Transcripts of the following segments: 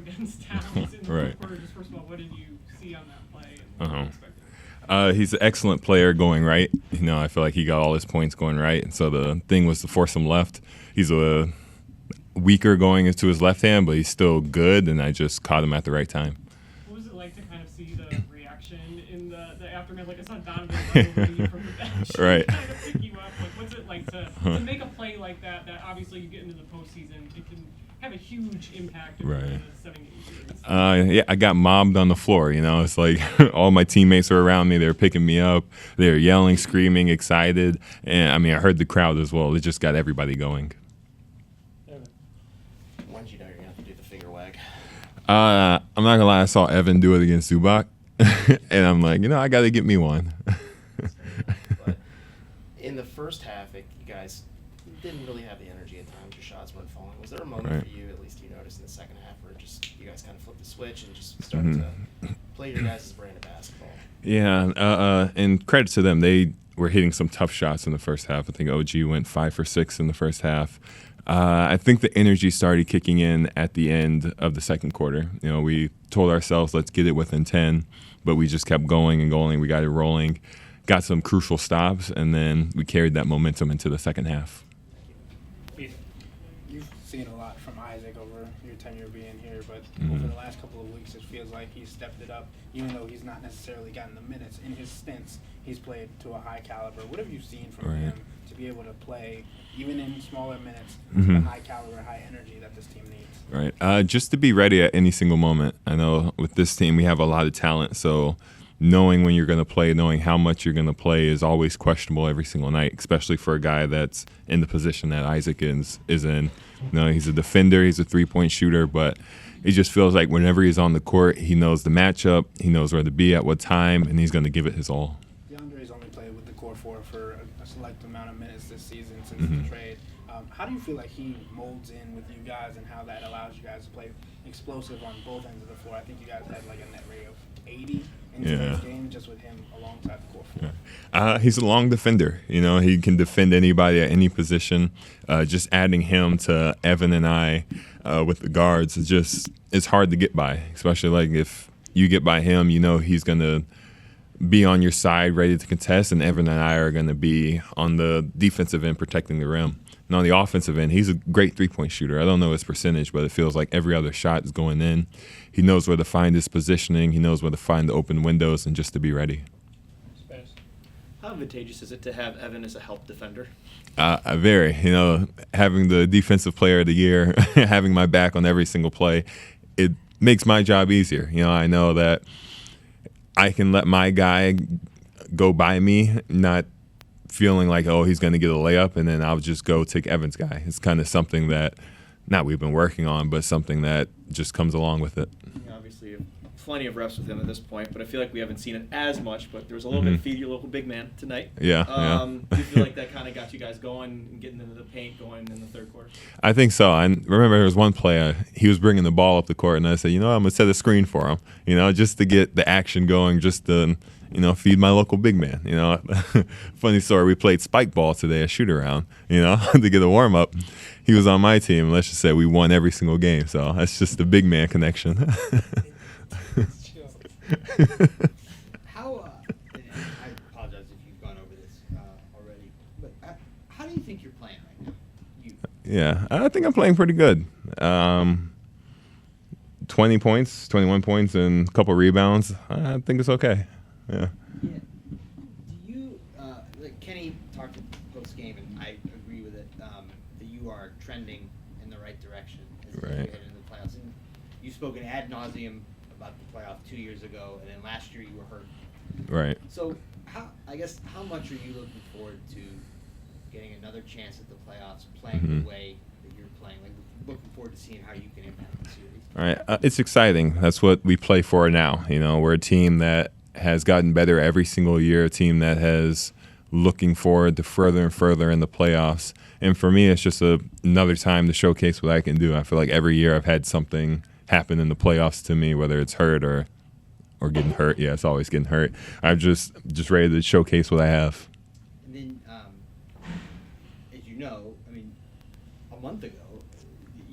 against Towns in the Right. fourth quarter. Just first of all, what did you see on that play and what were you expecting? He's an excellent player going right. I feel like he got all his points going right. And so the thing was to force him left. He's a weaker going into his left hand, but he's still good, and I just caught him at the right time. What was it like to kind of see the reaction in the aftermath? Like I saw Donovan running you from the bench. Right. Kind of pick you up. Like what's it like to make a play like that obviously you get into the postseason, it can have a huge impact in Right. the 7-game series. Yeah, I got mobbed on the floor. It's like all my teammates were around me. They were picking me up. They were yelling, screaming, excited. And, I heard the crowd as well. It just got everybody going. When did you know you're going to have to do the finger wag? I'm not going to lie. I saw Evan do it against Zubac. And I'm like, I got to get me one. But in the first half, you guys didn't really have the energy at times. Your shots weren't falling. Was there a moment Right. for you, at least you noticed in the second half, where just you guys kind of flipped the switch and just started to play your guys' brand of basketball? Yeah, and credit to them. They were hitting some tough shots in the first half. I think OG went 5 for 6 in the first half. I think the energy started kicking in at the end of the second quarter. We told ourselves, let's get it within 10, but we just kept going and going. We got it rolling, got some crucial stops, and then we carried that momentum into the second half. You've seen a lot from Isaac over your tenure being here, but over the last couple of weeks, it feels like he's stepped it up, even though he's not necessarily gotten the minutes. In his stints, he's played to a high caliber. What have you seen from him to be able to play, even in smaller minutes, the high caliber, high energy that this team needs? Right. Just to be ready at any single moment. I know with this team we have a lot of talent, so knowing when you're going to play, knowing how much you're going to play is always questionable every single night, especially for a guy that's in the position that Isaac is in. He's a defender, he's a three-point shooter, but it just feels like whenever he's on the court, he knows the matchup, he knows where to be at what time, and he's going to give it his all. DeAndre's only played with the core four for a select amount of minutes this season since the trade. How do you feel like he molds in with you guys and how that allows you guys to play explosive on both ends of the floor? I think you guys had like a net rate of 80 in today's game just with him alongside the core four. He's a long defender. He can defend anybody at any position. Just adding him to Evan and I with the guards it's hard to get by, especially like if you get by him, he's going to be on your side ready to contest, and Evan and I are going to be on the defensive end protecting the rim. And on the offensive end, he's a great three-point shooter. I don't know his percentage, but it feels like every other shot is going in. He knows where to find his positioning. He knows where to find the open windows and just to be ready. How advantageous is it to have Evan as a help defender? Very. Having the defensive player of the year, having my back on every single play, it makes my job easier. I know that I can let my guy go by me, not feeling like, oh, he's going to get a layup, and then I'll just go take Evan's guy. It's kind of something that, not we've been working on, but something that just comes along with it. Obviously, plenty of reps with him at this point, but I feel like we haven't seen it as much, but there was a little bit of feed your local big man tonight. Yeah. Do you feel like that kind of got you guys going and getting into the paint going in the third quarter? I think so. I remember there was one play, he was bringing the ball up the court, and I said, I'm going to set a screen for him, just to get the action going, just to feed my local big man. Funny story, we played spike ball today, a shoot around, to get a warm up. He was on my team. Let's just say we won every single game. So that's just the big man connection. How, and I apologize if you've gone over this already, but how do you think you're playing right now? Yeah, I think I'm playing pretty good. 20 points, 21 points, and a couple rebounds. I think it's okay. Yeah. Do you, like Kenny talked post game, and I agree with it, that you are trending in the right direction as you head into the playoffs. And you've spoken ad nauseum about the playoff 2 years ago, and then last year you were hurt. Right. So, how much are you looking forward to getting another chance at the playoffs, playing the way that you're playing? Like, looking forward to seeing how you can impact the series. All right. It's exciting. That's what we play for now. We're a team that has gotten better every single year, a team that has looking forward to further and further in the playoffs. And for me, it's just another time to showcase what I can do. I feel like every year I've had something happen in the playoffs to me, whether it's hurt or getting hurt. Yeah, it's always getting hurt. I'm just ready to showcase what I have. And then, as you know, a month ago,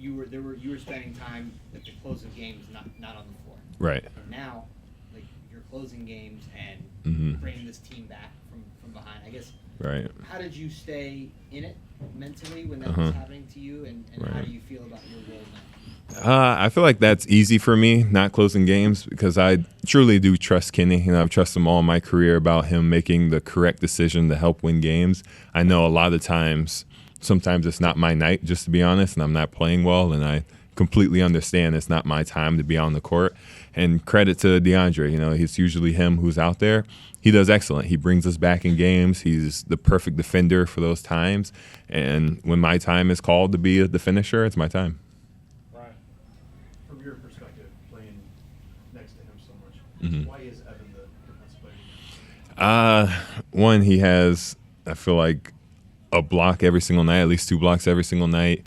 you were spending time at the close of games, not on the floor. Right. Now, like you're closing games and bringing this team back from behind. I guess. Right. How did you stay in it mentally when that was happening to you, and how do you feel about your role now? I feel like that's easy for me, not closing games, because I truly do trust Kenny. You know, I've trusted him all my career about him making the correct decision to help win games. I know a lot of times, sometimes it's not my night, just to be honest, and I'm not playing well, and I completely understand it's not my time to be on the court. And credit to DeAndre, you know, it's usually him who's out there. He does excellent. He brings us back in games. He's the perfect defender for those times. And when my time is called to be the finisher, it's my time. From your perspective, playing next to him so much, why is Evan the best player? One, he has, I feel like, a block every single night, at least 2 blocks every single night.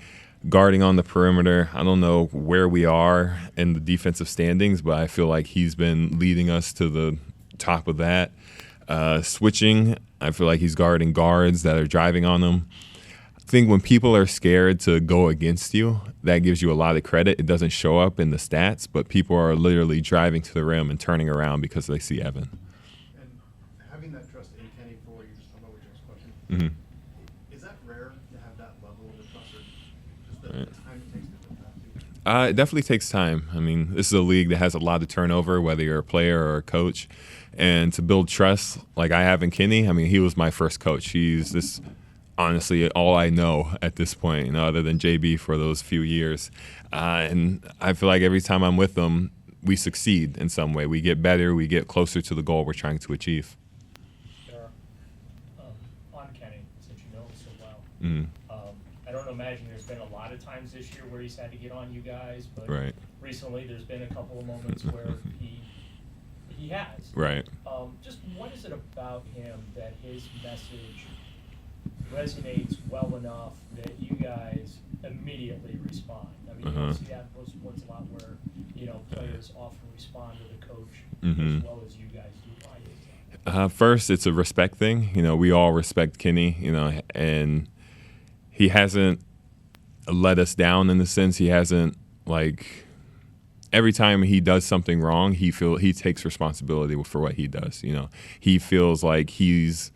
Guarding on the perimeter, I don't know where we are in the defensive standings, but I feel like he's been leading us to the top of that. Switching, I feel like he's guarding guards that are driving on him. I think when people are scared to go against you, that gives you a lot of credit. It doesn't show up in the stats, but people are literally driving to the rim and turning around because they see Evan. And having that trust in Kenny for what you just talked about with James' question, is that rare to have that level of trust, or just the time it takes to build that too? It definitely takes time. I mean, this is a league that has a lot of turnover, whether you're a player or a coach. And to build trust like I have in Kenny, I mean, he was my first coach. He's this, honestly, all I know at this point, you know, other than JB for those few years. And I feel like every time I'm with him, we succeed in some way. We get better. We get closer to the goal we're trying to achieve. Sure. On Kenny, since you know him so well, I don't imagine there's been a lot of times this year where he's had to get on you guys, but recently there's been a couple of moments where he has. Right. Just what is it about him that his message resonates well enough that you guys immediately respond? I mean, you don't see that in pro sports a lot where, you know, players often respond to the coach as well as you guys do. Why is that? First, it's a respect thing. You know, we all respect Kenny, you know, and he hasn't let us down in the sense. He hasn't, like, every time he does something wrong, he takes responsibility for what he does. You know, he feels like he's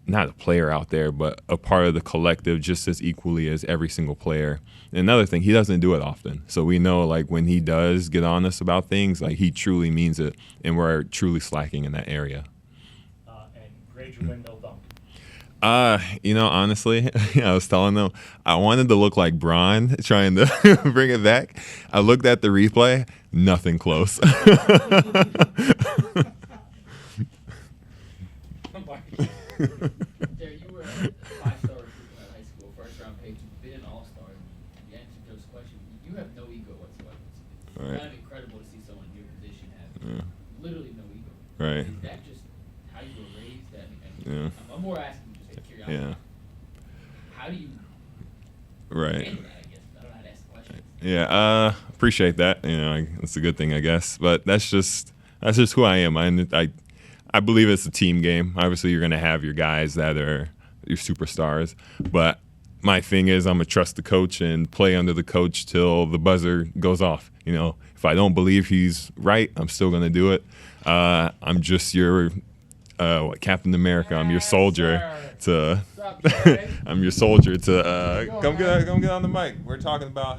not a player out there, but a part of the collective just as equally as every single player. And another thing, he doesn't do it often. So we know, like, when he does get on us about things, like, he truly means it, and we're truly slacking in that area. And grade your windmill dunk. You know, honestly, I was telling them I wanted to look like Bron trying to bring it back. I looked at the replay, nothing close. Derek, you were a 5-star recruit at high school, first-round pick. You've been an all-star. You answered Joe's question. You have no ego whatsoever. It's kind of incredible to see someone in your position have literally no ego. Right. Is that just how you were raised? I'm more asking just out of curiosity. Yeah. How do you Right. handle that, I guess? I don't know how to ask the question. Yeah, appreciate that. You know, it's a good thing, I guess. But that's just who I am. I believe it's a team game. Obviously, you're going to have your guys that are your superstars. But my thing is I'm going to trust the coach and play under the coach till the buzzer goes off. You know, if I don't believe he's right, I'm still going to do it. I'm just your Captain America. I'm your soldier I'm your soldier to come get on the mic. We're talking about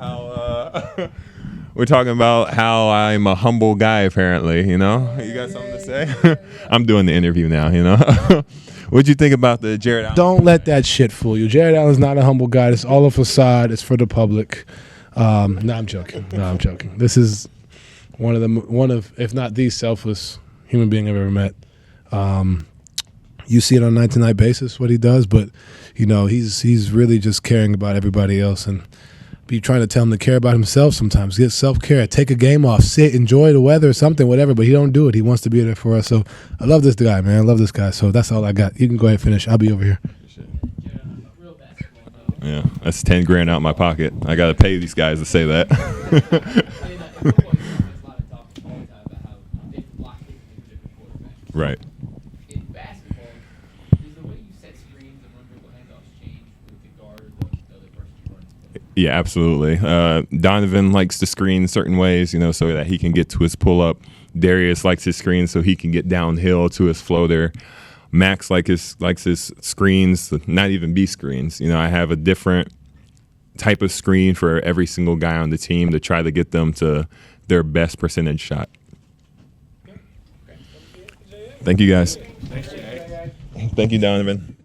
how I'm a humble guy. Apparently, you know. You got something to say? I'm doing the interview now. You know. What'd you think about the Jarrett Allen? Don't let that shit fool you. Jarrett Allen's not a humble guy. It's all a facade. It's for the public. No, I'm joking. This is one of, if not the selfless human being I've ever met. You see it on a night-to-night basis what he does, but you know he's really just caring about everybody else, and be trying to tell him to care about himself sometimes. Get self-care, take a game off, sit, enjoy the weather, something, whatever. But he don't do it. He wants to be there for us. So I love this guy, man. I love this guy. So that's all I got. You can go ahead and finish. I'll be over here. Yeah, that's $10,000 out my pocket. I got to pay these guys to say that. Right. In basketball, does the way you set screens and run dribble handoffs change with the guard or the other person you run? Yeah, absolutely. Donovan likes to screen certain ways, so that he can get to his pull-up. Darius likes his screen so he can get downhill to his floater. Max likes his screens, not even be screens. I have a different type of screen for every single guy on the team to try to get them to their best percentage shot. Thank you, guys. Thank you, Donovan.